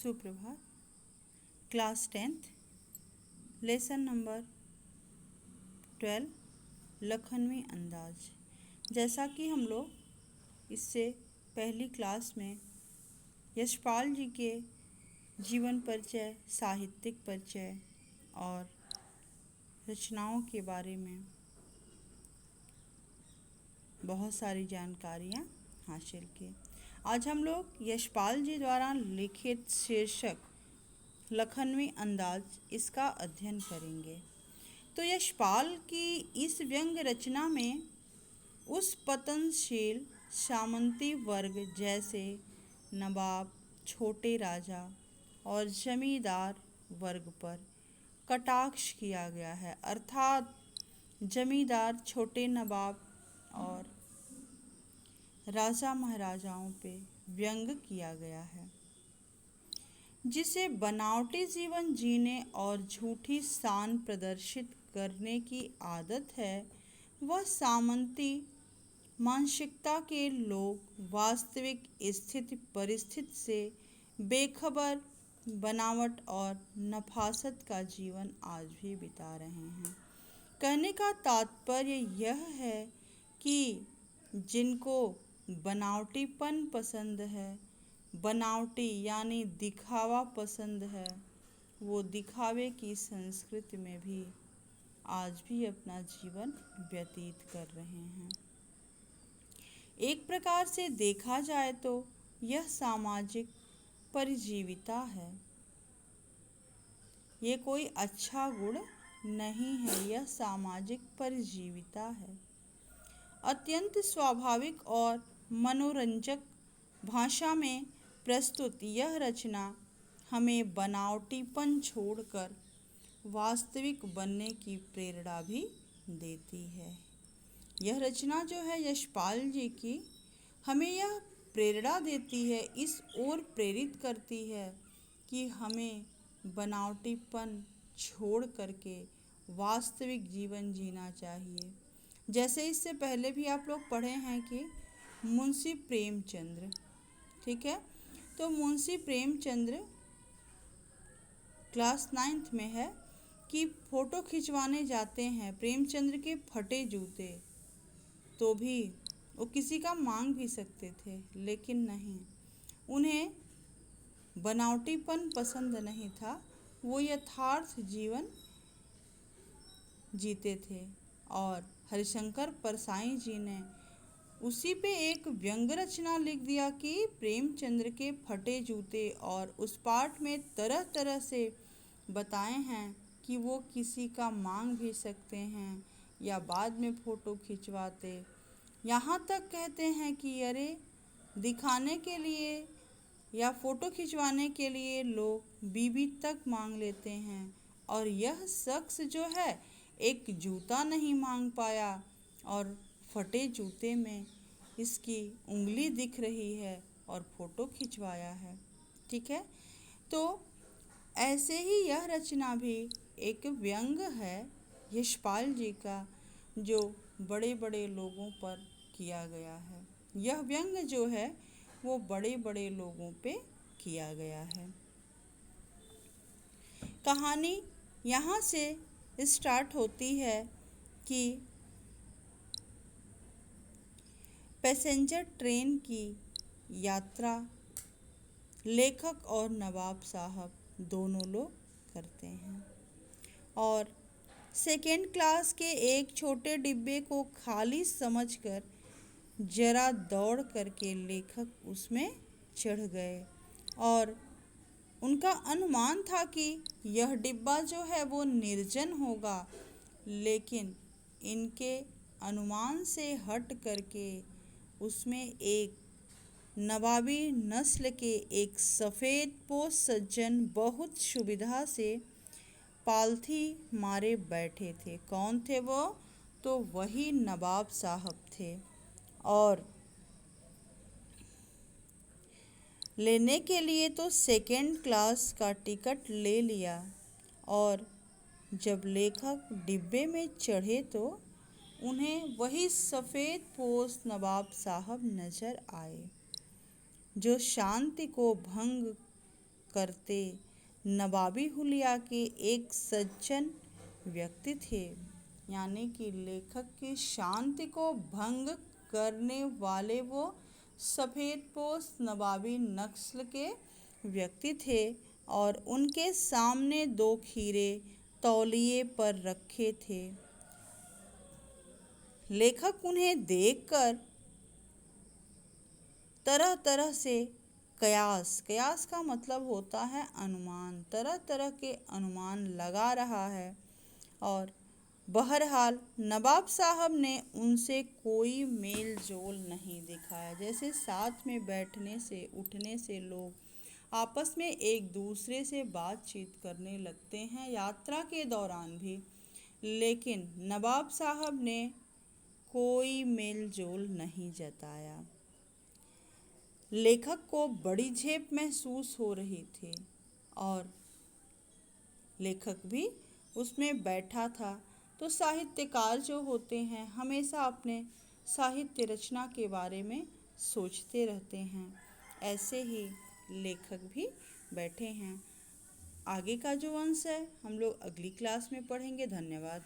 सुप्रभात। Class 10th lesson number 12 Lucknowi अंदाज। जैसा कि हम लोग इससे पहली क्लास में यशपाल जी के जीवन परिचय, साहित्यिक परिचय और रचनाओं के बारे में बहुत सारी जानकारियाँ हासिल की। आज हम लोग यशपाल जी द्वारा लिखित शीर्षक लखनवी अंदाज इसका अध्ययन करेंगे। तो यशपाल की इस व्यंग रचना में उस पतनशील सामंती वर्ग जैसे नवाब, छोटे राजा और जमींदार वर्ग पर कटाक्ष किया गया है, अर्थात जमींदार, छोटे नवाब और राजा महाराजाओं पे व्यंग किया गया है। जिसे बनावटी जीवन जीने और झूठी शान प्रदर्शित करने की आदत है, वह सामंती मानसिकता के लोग वास्तविक स्थिति परिस्थिति से बेखबर बनावट और नफासत का जीवन आज भी बिता रहे हैं। कहने का तात्पर्य यह है कि जिनको बनावटीपन पसंद है, बनावटी यानी दिखावा पसंद है, वो दिखावे की संस्कृति में भी आज भी अपना जीवन व्यतीत कर रहे हैं। एक प्रकार से देखा जाए तो यह सामाजिक परजीविता है। ये कोई अच्छा गुण नहीं है, यह सामाजिक परजीविता है। अत्यंत स्वाभाविक और मनोरंजक भाषा में प्रस्तुत यह रचना हमें बनावटीपन छोड़कर वास्तविक बनने की प्रेरणा भी देती है। यह रचना जो है यशपाल जी की, हमें यह प्रेरणा देती है, इस ओर प्रेरित करती है कि हमें बनावटीपन छोड़ करके वास्तविक जीवन जीना चाहिए। जैसे इससे पहले भी आप लोग पढ़े हैं कि मुंशी प्रेमचंद्र, ठीक है, तो मुंशी प्रेमचंद्र क्लास 9th में है कि फ़ोटो खिंचवाने जाते हैं, प्रेमचंद्र के फटे जूते, तो भी वो किसी का मांग भी सकते थे, लेकिन नहीं, उन्हें बनावटीपन पसंद नहीं था, वो यथार्थ जीवन जीते थे। और हरिशंकर परसाई जी ने उसी पे एक व्यंग रचना लिख दिया कि प्रेमचंद्र के फटे जूते, और उस पाठ में तरह तरह से बताए हैं कि वो किसी का मांग भी सकते हैं या बाद में फ़ोटो खिंचवाते। यहाँ तक कहते हैं कि अरे दिखाने के लिए या फ़ोटो खिंचवाने के लिए लोग बीबी तक मांग लेते हैं, और यह शख्स जो है एक जूता नहीं मांग पाया और फटे जूते में इसकी उंगली दिख रही है और फ़ोटो खिंचवाया है, ठीक है। तो ऐसे ही यह रचना भी एक व्यंग है यशपाल जी का, जो बड़े बड़े लोगों पर किया गया है। यह व्यंग जो है वो बड़े बड़े लोगों पे किया गया है। कहानी यहाँ से स्टार्ट होती है कि पैसेंजर ट्रेन की यात्रा लेखक और नवाब साहब दोनों लोग करते हैं, और सेकेंड क्लास के एक छोटे डिब्बे को खाली समझकर जरा दौड़ करके लेखक उसमें चढ़ गए, और उनका अनुमान था कि यह डिब्बा जो है वो निर्जन होगा, लेकिन इनके अनुमान से हट करके उसमें एक नवाबी नस्ल के एक सफ़ेद पोश सज्जन बहुत सुविधा से पालथी मारे बैठे थे। कौन थे वो? तो वही नवाब साहब थे, और लेने के लिए तो सेकेंड क्लास का टिकट ले लिया, और जब लेखक डिब्बे में चढ़े तो उन्हें वही सफ़ेद पोश नवाब साहब नज़र आए, जो शांति को भंग करते नवाबी हुलिया के एक सज्जन व्यक्ति थे। यानी कि लेखक की शांति को भंग करने वाले वो सफ़ेदपोश नवाबी नस्ल के व्यक्ति थे और उनके सामने दो खीरे तौलिए पर रखे थे। लेखक उन्हें देखकर तरह तरह से कयास का मतलब होता है अनुमान, तरह तरह के अनुमान लगा रहा है और बहरहाल नवाब साहब ने उनसे कोई मेल जोल नहीं दिखाया। जैसे साथ में बैठने से उठने से लोग आपस में एक दूसरे से बातचीत करने लगते हैं यात्रा के दौरान भी, लेकिन नवाब साहब ने कोई मेल जोल नहीं जताया। लेखक को बड़ी झेप महसूस हो रही थी और लेखक भी उसमें बैठा था। तो साहित्यकार जो होते हैं हमेशा अपने साहित्य रचना के बारे में सोचते रहते हैं। ऐसे ही लेखक भी बैठे हैं। आगे का जो अंश है हम लोग अगली क्लास में पढ़ेंगे। धन्यवाद।